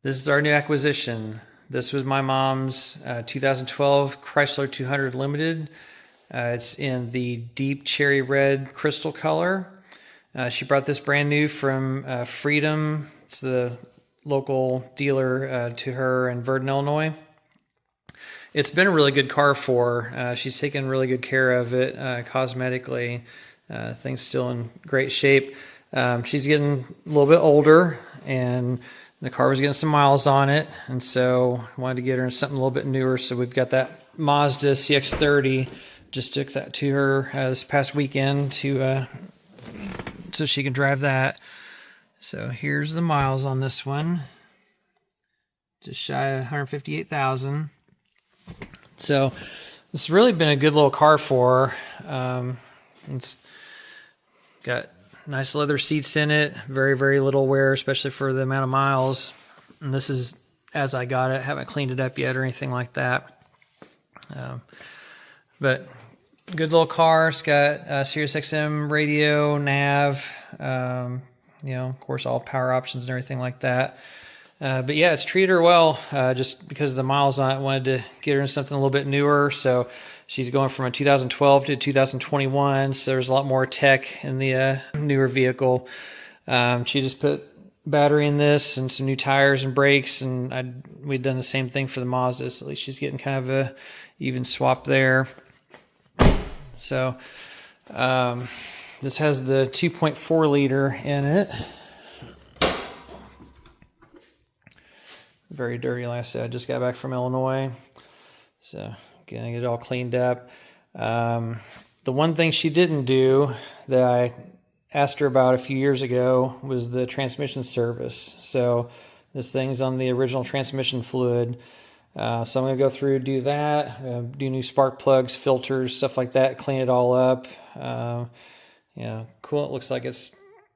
This is our new acquisition. This was my mom's 2012 Chrysler 200 Limited. It's in the deep cherry red crystal color. She brought this brand new from Freedom. It's the local dealer to her in Verdon, Illinois. It's been a really good car for her. She's taken really good care of it cosmetically. Things still in great shape. She's getting a little bit older, and the car was getting some miles on it, and so I wanted to get her something a little bit newer. So we've got that Mazda CX-30. Just took that to her this past weekend to so she can drive that. So here's the miles on this one. Just shy of 158,000. So it's really been a good little car for her. It's got nice leather seats in it, very, very little wear, especially for the amount of miles. And this is as I got it. Haven't cleaned it up yet or anything like that. But good little car. It's got a Sirius XM radio, nav, of course, all power options and everything like that. But yeah, it's treated her well, just because of the miles on it. I wanted to get her in something a little bit newer. So she's going from a 2012 to 2021. So there's a lot more tech in the newer vehicle. She just put battery in this and some new tires and brakes, and we'd done the same thing for the Mazda. So at least she's getting kind of a even swap there. So this has the 2.4 liter in it. Very dirty, like I said. I just got back from Illinois, so getting it all cleaned up. The one thing she didn't do that I asked her about a few years ago was the transmission service. So this thing's on the original transmission fluid. So I'm going to go through, do that, do new spark plugs, filters, stuff like that, clean it all up. Cool. It looks like it's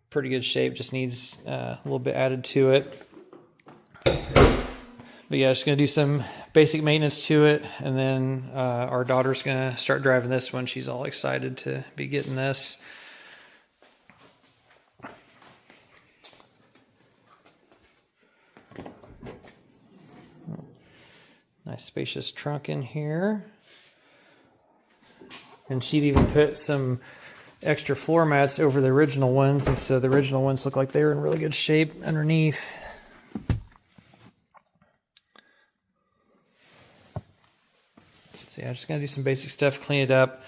pretty good shape. Just needs a little bit added to it. But yeah, just going to do some basic maintenance to it. And then our daughter's going to start driving this one. She's all excited to be getting this. Nice spacious trunk in here. And she'd even put some extra floor mats over the original ones. And so the original ones look like they were in really good shape underneath. So yeah, I'm just going to do some basic stuff, clean it up.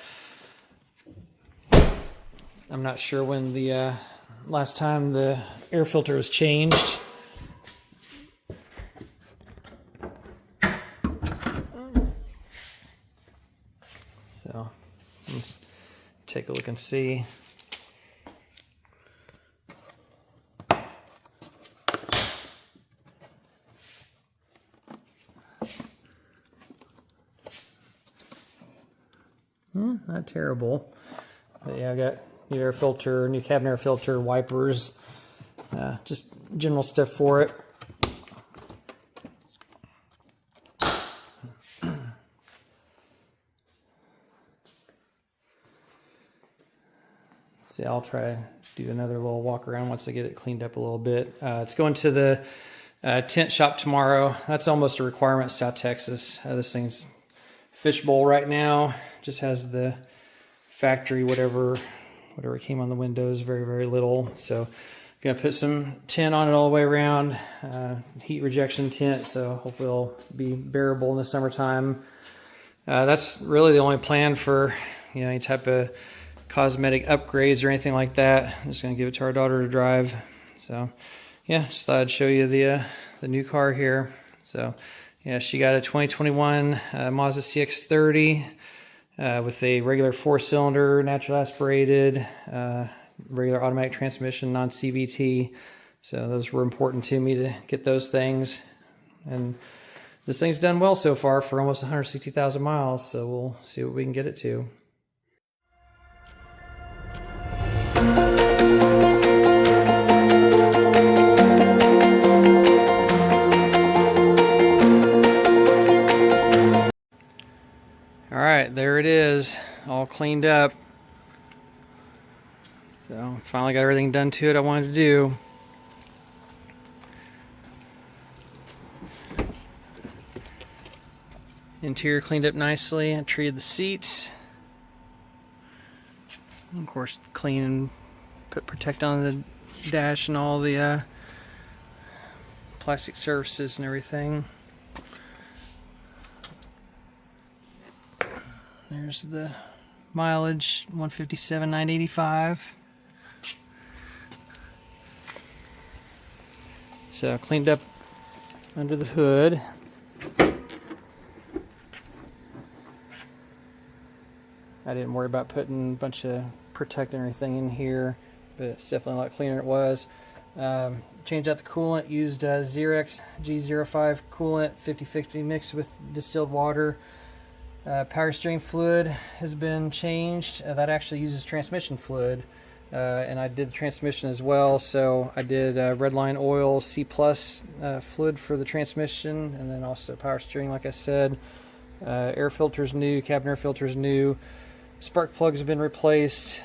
I'm not sure when the last time the air filter was changed. So let's take a look and see. Not terrible. But yeah, I got new air filter, new cabin air filter, wipers, just general stuff for it. See, I'll try to do another little walk around once I get it cleaned up a little bit. It's going to the tent shop tomorrow. That's almost a requirement in South Texas. This thing's fishbowl right now. Just has the factory whatever came on the windows, very, very little. So I'm gonna put some tint on it all the way around, heat rejection tint, so hopefully it'll be bearable in the summertime. That's really the only plan for any type of cosmetic upgrades or anything like that. I'm just gonna give it to our daughter to drive. So yeah, just thought I'd show you the new car here. So yeah, she got a 2021 Mazda CX-30 with a regular 4-cylinder, natural aspirated, regular automatic transmission, non-CVT. So those were important to me to get those things. And this thing's done well so far for almost 160,000 miles. So we'll see what we can get it to. All right, there it is, all cleaned up. So finally got everything done to it I wanted to do. Interior cleaned up nicely. I treated the seats. And of course, clean and put protect on the dash and all the plastic surfaces and everything. There's the mileage, 157,985. So cleaned up under the hood. I didn't worry about putting a bunch of protecting everything in here, but it's definitely a lot cleaner than it was. Changed out the coolant, used Xerox G05 coolant, 50-50 mixed with distilled water. Power steering fluid has been changed. That actually uses transmission fluid, and I did the transmission as well. So I did Redline Oil C+ fluid for the transmission, and then also power steering, like I said. Air filters new, cabin air filters new. Spark plugs have been replaced.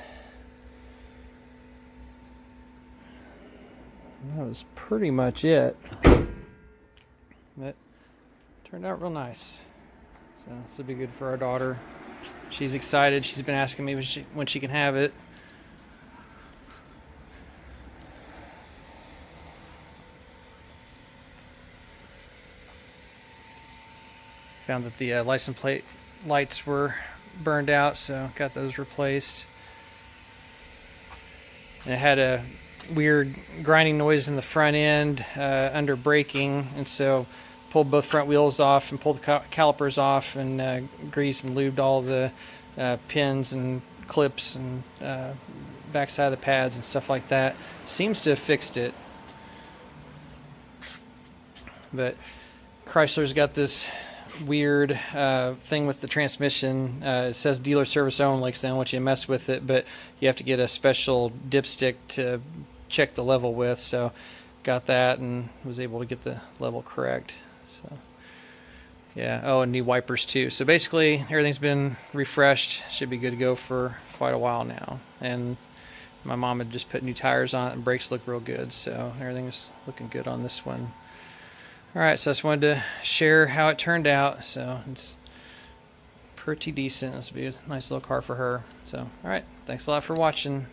That was pretty much it. But turned out real nice. So this will be good for our daughter. She's excited. She's been asking me when she can have it. Found that the license plate lights were burned out, so got those replaced. And it had a weird grinding noise in the front end under braking, and so pulled both front wheels off and pulled the calipers off and greased and lubed all the pins and clips and backside of the pads and stuff like that. Seems to have fixed it. But Chrysler's got this weird thing with the transmission. It says dealer service only, because they don't want you to mess with it, but you have to get a special dipstick to check the level with. So got that and was able to get the level correct. So yeah. Oh, and new wipers too. So basically everything's been refreshed. Should be good to go for quite a while now. And my mom had just put new tires on it, and brakes look real good, so everything is looking good on this one. Alright, so I just wanted to share how it turned out. So it's pretty decent. This will be a nice little car for her. So alright, thanks a lot for watching.